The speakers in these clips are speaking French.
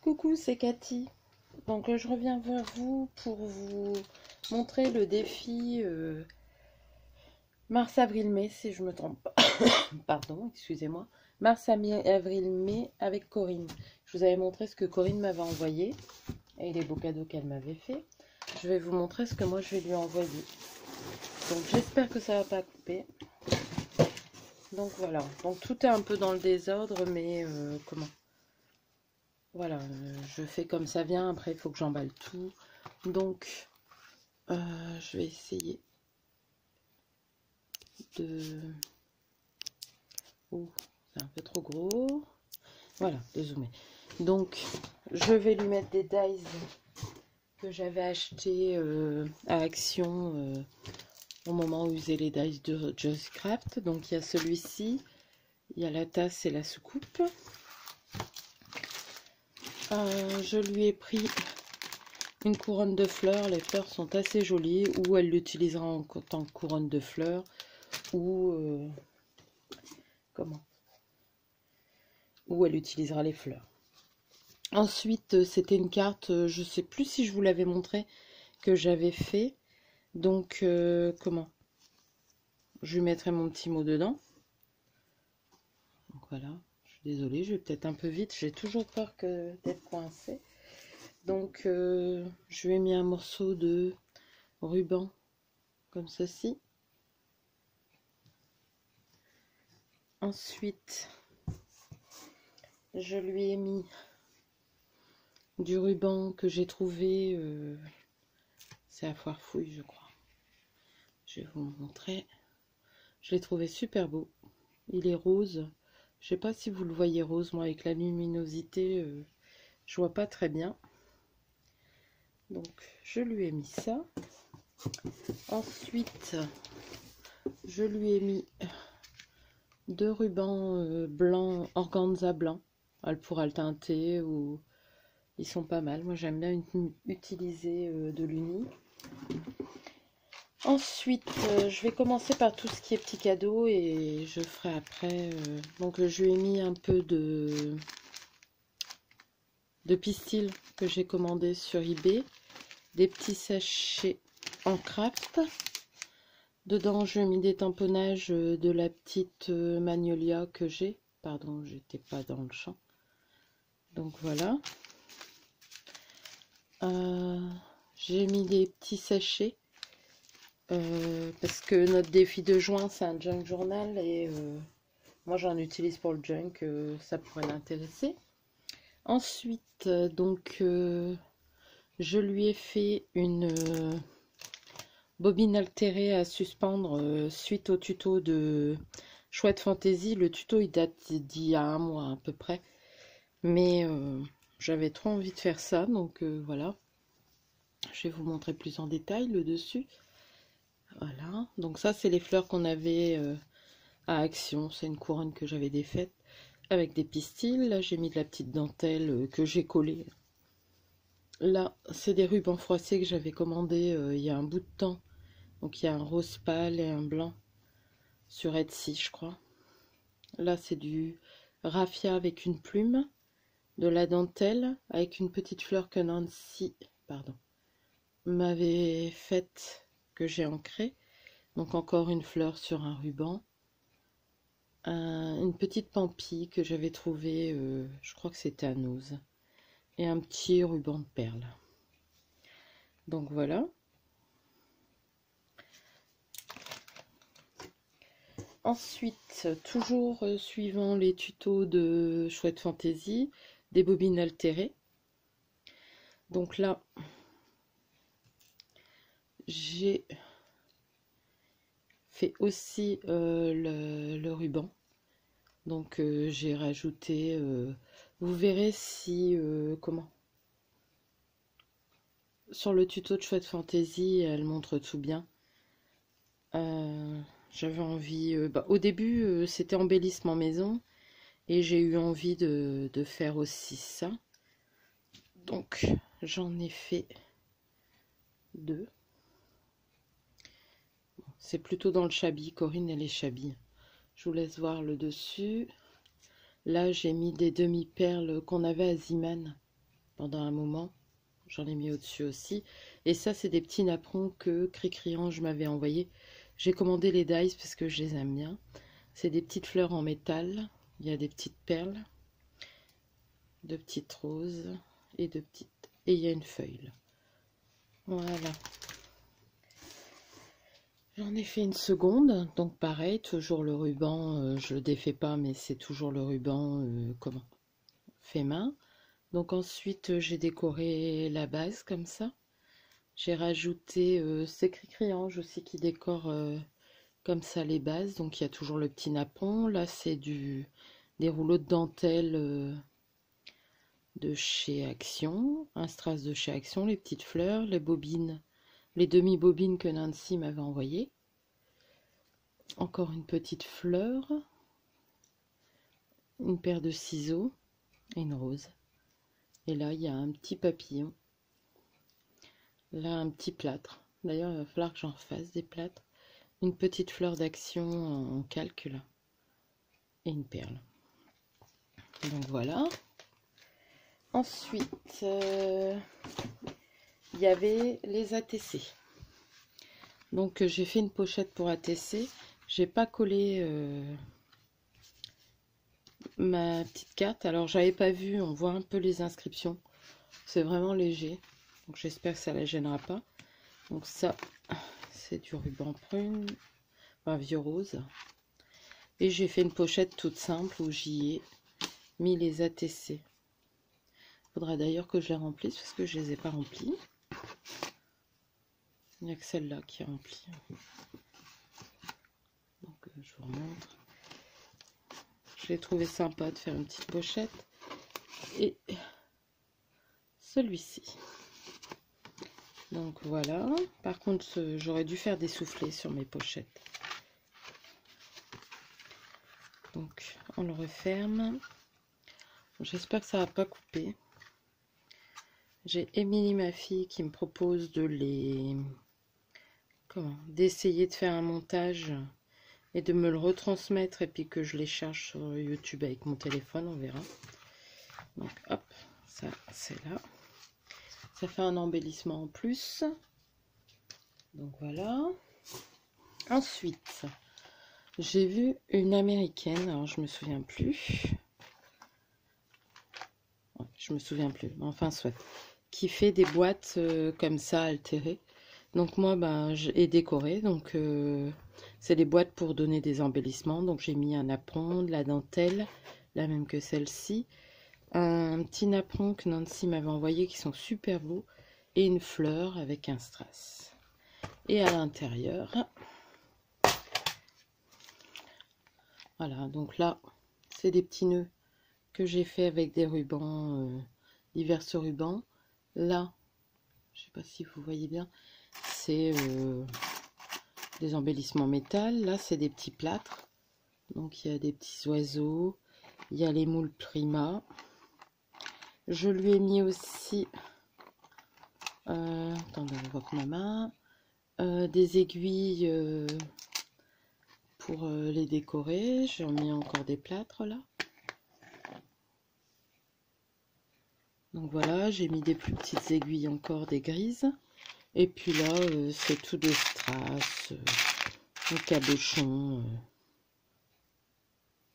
Coucou, c'est Cathy. Donc je reviens vers vous pour vous montrer le défi mars-avril-mai, si je me trompe pas. Pardon, excusez-moi. Mars-avril-mai avec Corinne. Je vous avais montré ce que Corinne m'avait envoyé et les beaux cadeaux qu'elle m'avait fait. Je vais vous montrer ce que moi je vais lui envoyer. Donc j'espère que ça va pas couper. Donc voilà. Donc tout est un peu dans le désordre, mais comment? Voilà, je fais comme ça vient. Après, il faut que j'emballe tout. Donc, je vais essayer de... Oh, c'est un peu trop gros. Voilà, de zoomer. Donc, je vais lui mettre des dies que j'avais acheté à Action au moment où ils faisaient les dies de Just Craft. Donc, il y a celui-ci. Il y a la tasse et la soucoupe. Je lui ai pris une couronne de fleurs. Les fleurs sont assez jolies, ou elle l'utilisera en tant que couronne de fleurs, ou ou elle utilisera les fleurs. Ensuite, c'était une carte, je sais plus si je vous l'avais montré, que j'avais fait. Donc, je lui mettrai mon petit mot dedans. Donc voilà, je suis désolée, je vais peut-être un peu vite. J'ai toujours peur d'être coincée. Donc, je lui ai mis un morceau de ruban comme ceci. Ensuite, je lui ai mis du ruban que j'ai trouvé, c'est à Foire Fouille, je crois. Je vais vous montrer. Je l'ai trouvé super beau. Il est rose. Je sais pas si vous le voyez rose, moi avec la luminosité, je vois pas très bien. Donc, je lui ai mis ça. Ensuite, je lui ai mis deux rubans blancs, organza blanc. Elle pourra le teinter ou ils sont pas mal. Moi, j'aime bien utiliser de l'uni. Ensuite, je vais commencer par tout ce qui est petits cadeaux et je ferai après. Donc, je lui ai mis un peu de pistil que j'ai commandé sur eBay. Des petits sachets en craft. Dedans, je mis des tamponnages de la petite Magnolia que j'ai. Pardon, j'étais pas dans le champ. Donc voilà. J'ai mis des petits sachets. Parce que notre défi de juin, c'est un junk journal. Et moi, j'en utilise pour le junk. Ça pourrait l'intéresser. Ensuite, donc, je lui ai fait une... bobine altérée à suspendre suite au tuto de Chouette Fantaisie. Le tuto il date d'il y a un mois à peu près, mais j'avais trop envie de faire ça, donc voilà. Je vais vous montrer plus en détail le dessus. Voilà, donc ça c'est les fleurs qu'on avait à Action. C'est une couronne que j'avais défaite avec des pistils. Là j'ai mis de la petite dentelle que j'ai collée. Là c'est des rubans froissés que j'avais commandé il y a un bout de temps. Donc il y a un rose pâle et un blanc sur Etsy, je crois. Là, c'est du raffia avec une plume, de la dentelle avec une petite fleur que Nancy, m'avait faite, que j'ai ancrée. Donc encore une fleur sur un ruban. Une petite pampille que j'avais trouvée, je crois que c'était à Nose. Et un petit ruban de perles. Donc voilà. Ensuite, toujours suivant les tutos de Chouette Fantaisie, des bobines altérées. Donc là, j'ai fait aussi le ruban. Donc j'ai rajouté, vous verrez si, sur le tuto de Chouette Fantaisie, elle montre tout bien. J'avais envie, au début c'était embellissement maison et j'ai eu envie de faire aussi ça. Donc j'en ai fait deux. C'est plutôt dans le chablis. Corinne elle est chablis. Je vous laisse voir le dessus. Là j'ai mis des demi-perles qu'on avait à Ziman. pendant un moment. J'en ai mis au-dessus aussi. Et ça, c'est des petits napperons que Cricriange m'avait envoyé. J'ai commandé les dies parce que je les aime bien. C'est des petites fleurs en métal. Il y a des petites perles, de petites roses et de petites. Et il y a une feuille. Voilà. J'en ai fait une seconde. Donc pareil, toujours le ruban. Je le défais pas, mais c'est toujours le ruban fait main. Donc ensuite, j'ai décoré la base comme ça. J'ai rajouté ces Cricriange aussi qui décore comme ça les bases. Donc il y a toujours le petit napon. Là, c'est des rouleaux de dentelle de chez Action. Un strass de chez Action, les petites fleurs, les bobines, les demi-bobines que Nancy m'avait envoyées. Encore une petite fleur. Une paire de ciseaux et une rose. Et là, il y a un petit papillon. Là, un petit plâtre. D'ailleurs, il va falloir que j'en refasse des plâtres. Une petite fleur d'Action en calque là. Et une perle. Donc voilà. Ensuite, il y avait les ATC. Donc j'ai fait une pochette pour ATC. J'ai pas collé ma petite carte. Alors j'avais pas vu, on voit un peu les inscriptions. C'est vraiment léger. Donc j'espère que ça la gênera pas. Donc ça, c'est du ruban prune, enfin vieux rose. Et j'ai fait une pochette toute simple où j'y ai mis les ATC. Faudra d'ailleurs que je les remplisse parce que je les ai pas remplis. Il n'y a que celle-là qui est remplie. Donc je vous remontre. J'ai trouvé sympa de faire une petite pochette. Et celui-ci. Donc voilà. Par contre, j'aurais dû faire des soufflets sur mes pochettes. Donc on le referme. J'espère que ça va pas couper. J'ai Émilie, ma fille, qui me propose d'essayer de faire un montage et de me le retransmettre et puis que je les charge sur YouTube avec mon téléphone, on verra. Donc hop, ça c'est là. Ça fait un embellissement en plus. Donc voilà. Ensuite, j'ai vu une américaine, alors je me souviens plus. Ouais, je me souviens plus, mais enfin soit. Qui fait des boîtes comme ça altérées. Donc moi j'ai décoré, donc c'est des boîtes pour donner des embellissements. Donc j'ai mis un napperon, de la dentelle, la même que celle-ci, un petit napperon que Nancy m'avait envoyé qui sont super beaux, et une fleur avec un strass. Et à l'intérieur, voilà, donc là c'est des petits nœuds que j'ai fait avec des rubans, divers rubans. Là, je sais pas si vous voyez bien, c'est des embellissements métal. Là, c'est des petits plâtres. Donc, il y a des petits oiseaux. Il y a les moules Prima. Je lui ai mis aussi... attendez, on voit que ma main. Des aiguilles pour les décorer. J'en ai mis encore des plâtres, là. Donc voilà, j'ai mis des plus petites aiguilles encore, des grises. Et puis là, c'est tout des strass, des cabochons,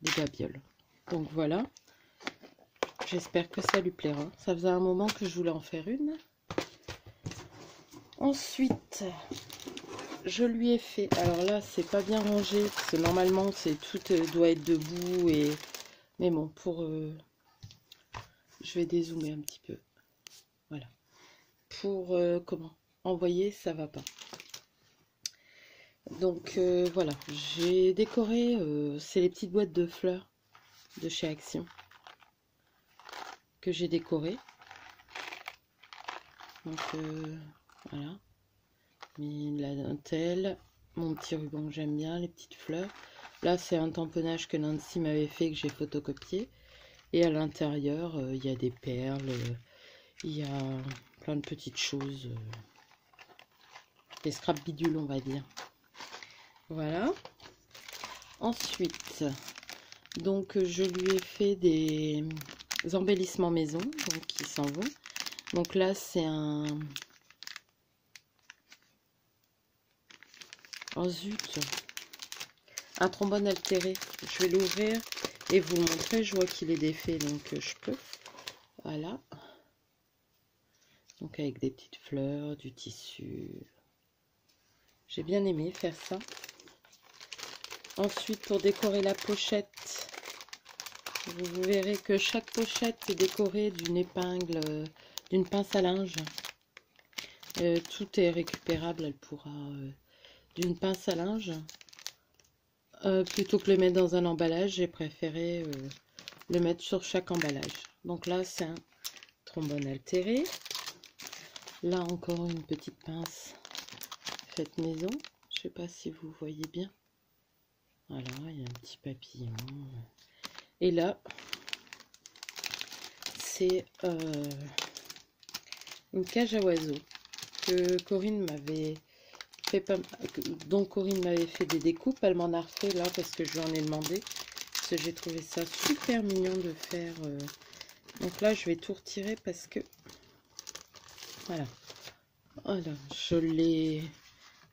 des babioles. Donc voilà, j'espère que ça lui plaira. Ça faisait un moment que je voulais en faire une. Ensuite, je lui ai fait... Alors là, c'est pas bien rangé, parce que normalement, tout doit être debout. Mais bon, je vais dézoomer un petit peu. Voilà. Pour, envoyer, ça va pas. Donc voilà, j'ai décoré, c'est les petites boîtes de fleurs de chez Action que j'ai décoré. Donc voilà, mis la dentelle, mon petit ruban que j'aime bien, les petites fleurs. Là c'est un tamponnage que Nancy m'avait fait, que j'ai photocopié. Et à l'intérieur, il y a des perles, il y a plein de petites choses, des scrap bidules on va dire. Voilà. Ensuite, donc je lui ai fait des embellissements maison, donc qui s'en vont. Donc là, c'est un... Oh zut! Un trombone altéré. Je vais l'ouvrir et vous le montrer. Je vois qu'il est défait, donc je peux. Voilà. Donc avec des petites fleurs, du tissu. J'ai bien aimé faire ça. Ensuite, pour décorer la pochette, vous verrez que chaque pochette est décorée d'une épingle, d'une pince à linge. Tout est récupérable, elle pourra... d'une pince à linge. Plutôt que le mettre dans un emballage, j'ai préféré le mettre sur chaque emballage. Donc là, c'est un trombone altéré. Là, encore une petite pince faite maison. Je sais pas si vous voyez bien. Voilà, il y a un petit papillon. Et là, c'est une cage à oiseaux que Corinne m'avait fait pas, dont Corinne m'avait fait des découpes. Elle m'en a refait là parce que je lui en ai demandé. Parce que j'ai trouvé ça super mignon de faire. Donc là, je vais tout retirer parce que voilà. Voilà, je l'ai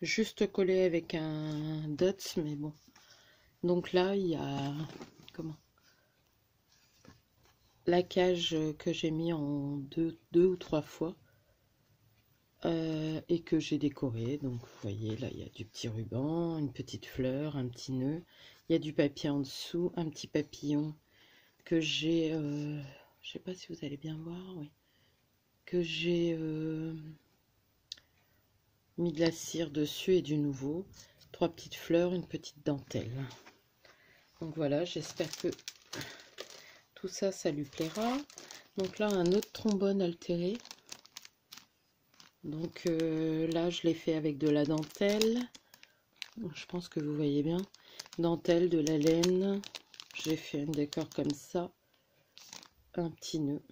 juste collé avec un dots, mais bon. Donc là, il y a comment la cage que j'ai mis en deux ou trois fois et que j'ai décoré. Donc vous voyez, là, il y a du petit ruban, une petite fleur, un petit nœud. Il y a du papier en dessous, un petit papillon que j'ai, je sais pas si vous allez bien voir, oui, que j'ai mis de la cire dessus et du nouveau. Trois petites fleurs, une petite dentelle. Donc voilà, j'espère que tout ça, ça lui plaira. Donc là, un autre trombone altéré. Donc là, je l'ai fait avec de la dentelle. Je pense que vous voyez bien. Dentelle, de la laine. J'ai fait un décor comme ça. Un petit nœud.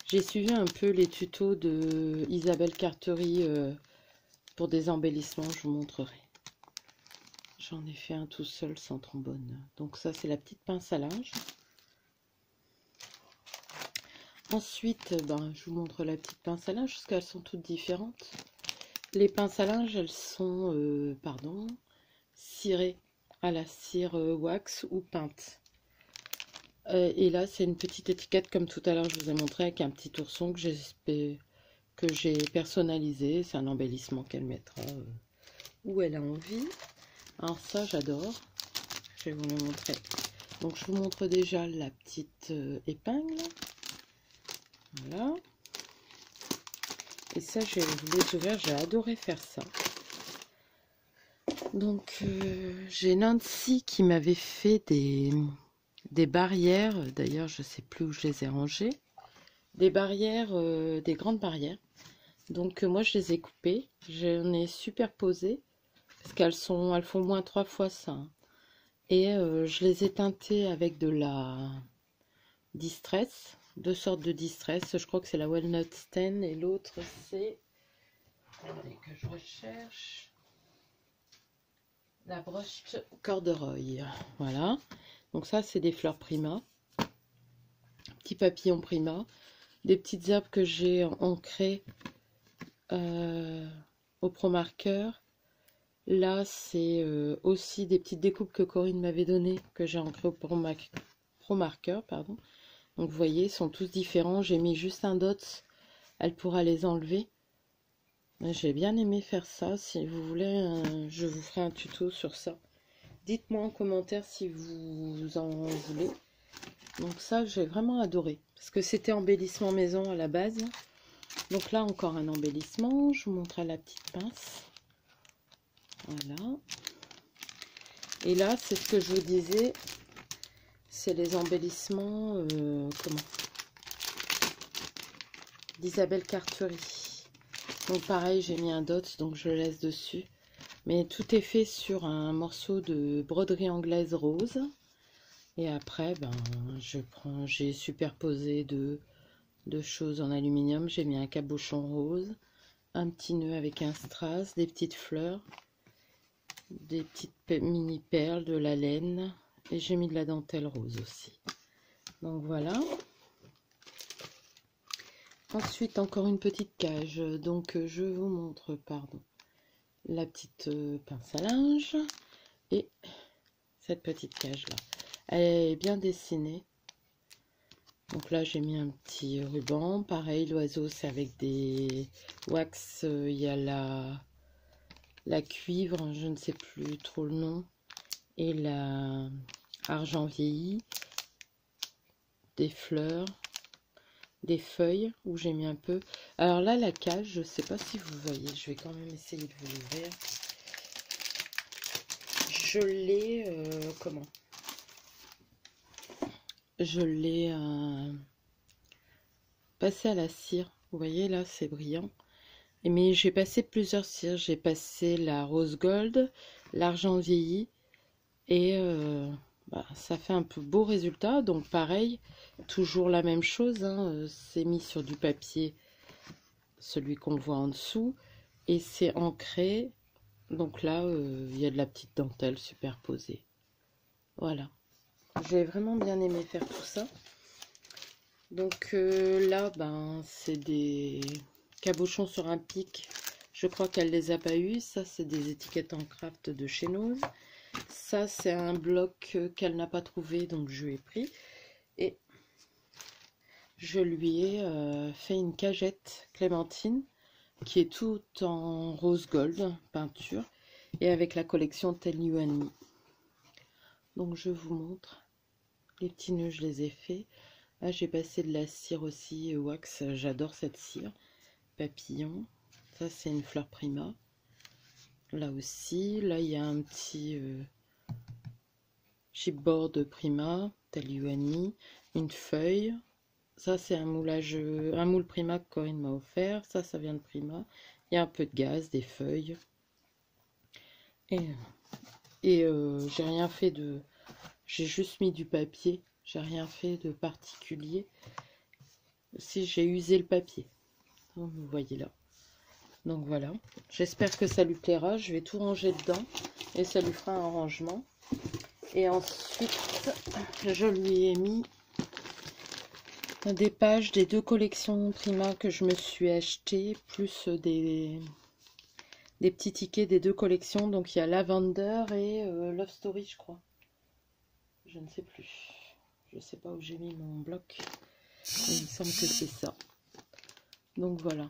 J'ai suivi un peu les tutos de Isabelle Cartery pour des embellissements. Je vous montrerai. J'en ai fait un tout seul sans trombone. Donc ça, c'est la petite pince à linge. Ensuite, je vous montre la petite pince à linge parce qu'elles sont toutes différentes. Les pinces à linge, elles sont, cirées à la cire wax ou peinte. Et là, c'est une petite étiquette comme tout à l'heure, je vous ai montré avec un petit ourson que j'ai personnalisé. C'est un embellissement qu'elle mettra où elle a envie. Alors ça, j'adore. Je vais vous le montrer. Donc, je vous montre déjà la petite épingle. Voilà. Et ça, je vais vous les ouvrir. J'ai adoré faire ça. Donc, j'ai Nancy qui m'avait fait des barrières. D'ailleurs, je ne sais plus où je les ai rangées. Des barrières, des grandes barrières. Donc, moi, je les ai coupées. J'en ai superposé. Parce qu'elles font moins 3 fois ça. Hein. Et je les ai teintées avec de la Distress. Deux sortes de Distress. Je crois que c'est la Walnut Stain et l'autre c'est... Attendez que je recherche. La broche corduroy. Voilà. Donc ça c'est des fleurs Prima. Petit papillon Prima. Des petites herbes que j'ai ancrées au Pro Marker. Là c'est aussi des petites découpes que Corinne m'avait données. Que j'ai ancrées au Pro Marker. Pardon. Donc vous voyez, ils sont tous différents. J'ai mis juste un dot. Elle pourra les enlever. J'ai bien aimé faire ça. Si vous voulez, je vous ferai un tuto sur ça. Dites-moi en commentaire si vous en voulez. Donc ça, j'ai vraiment adoré. Parce que c'était embellissement maison à la base. Donc là, encore un embellissement. Je vous montrerai la petite pince. Voilà. Et là, c'est ce que je vous disais. C'est les embellissements... d'Isabelle Cartery. Donc pareil, j'ai mis un dot, donc je le laisse dessus. Mais tout est fait sur un morceau de broderie anglaise rose. Et après, j'ai superposé deux choses en aluminium. J'ai mis un cabochon rose, un petit nœud avec un strass, des petites fleurs, des petites mini perles, de la laine. Et j'ai mis de la dentelle rose aussi. Donc voilà. Ensuite, encore une petite cage. Donc, je vous montre, pardon, la petite pince à linge et cette petite cage là. Elle est bien dessinée. Donc là, j'ai mis un petit ruban. Pareil, l'oiseau, c'est avec des wax. Il y a la cuivre, je ne sais plus trop le nom, et la argent vieilli, des fleurs, des feuilles où j'ai mis un peu. Alors là, la cage, je ne sais pas si vous voyez, je vais quand même essayer de vous l'ouvrir. Je l'ai, comment? Je l'ai passé à la cire. Vous voyez là, c'est brillant. Mais j'ai passé plusieurs cires. J'ai passé la rose gold, l'argent vieilli et ça fait un peu beau résultat. Donc pareil, toujours la même chose, hein, c'est mis sur du papier, celui qu'on voit en dessous, et c'est ancré. Donc là, il y a de la petite dentelle superposée. Voilà. J'ai vraiment bien aimé faire tout ça. Donc là, ben, c'est des cabochons sur un pic. Je crois qu'elle les a pas eu. Ça, c'est des étiquettes en craft de chez Nose. Ça, c'est un bloc qu'elle n'a pas trouvé, donc je lui ai pris. Et je lui ai fait une cagette clémentine qui est tout en rose gold peinture et avec la collection Tell You and Me. Donc je vous montre. Les petits nœuds, je les ai faits. Là, j'ai passé de la cire aussi, wax. J'adore cette cire. Papillon. Ça, c'est une fleur prima. Là aussi. Là, il y a un petit chipboard prima. Tell You and Me. Une feuille. Ça, c'est un moulage, un moule prima que Corinne m'a offert. Ça vient de Prima. Il y a un peu de gaz, des feuilles. Et j'ai rien fait de... J'ai juste mis du papier. J'ai rien fait de particulier. Si j'ai usé le papier. Donc, vous voyez là. Donc voilà. J'espère que ça lui plaira. Je vais tout ranger dedans. Et ça lui fera un rangement. Et ensuite, je lui ai mis des pages des deux collections Prima que je me suis acheté, plus des petits tickets des deux collections. Donc il y a Lavender et Love Story, je crois. Je ne sais plus. Je ne sais pas où j'ai mis mon bloc. Il me semble que c'est ça. Donc voilà.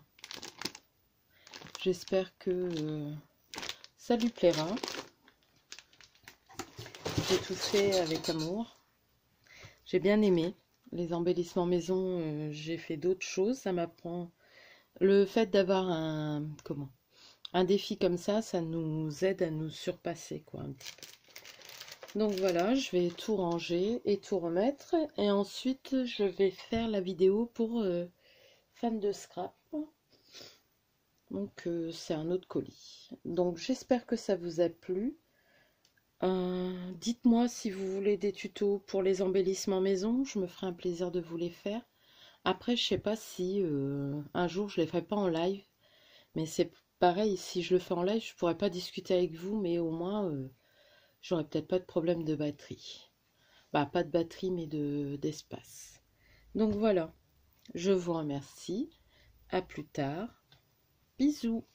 J'espère que ça lui plaira. J'ai tout fait avec amour. J'ai bien aimé. Les embellissements maison, j'ai fait d'autres choses. Ça m'apprend. Le fait d'avoir un défi comme ça nous aide à nous surpasser, quoi, un petit peu. Donc voilà, je vais tout ranger et tout remettre. Et ensuite, je vais faire la vidéo pour fans de scrap. Donc c'est un autre colis. Donc j'espère que ça vous a plu. Dites-moi si vous voulez des tutos pour les embellissements maison. Je me ferai un plaisir de vous les faire. Après, je sais pas si un jour je les ferai pas en live. Mais c'est pareil, si je le fais en live, je pourrais pas discuter avec vous. Mais au moins, j'aurais peut-être pas de problème de batterie. Bah, pas de batterie, mais d'espace. Donc voilà, je vous remercie. À plus tard. Bisous.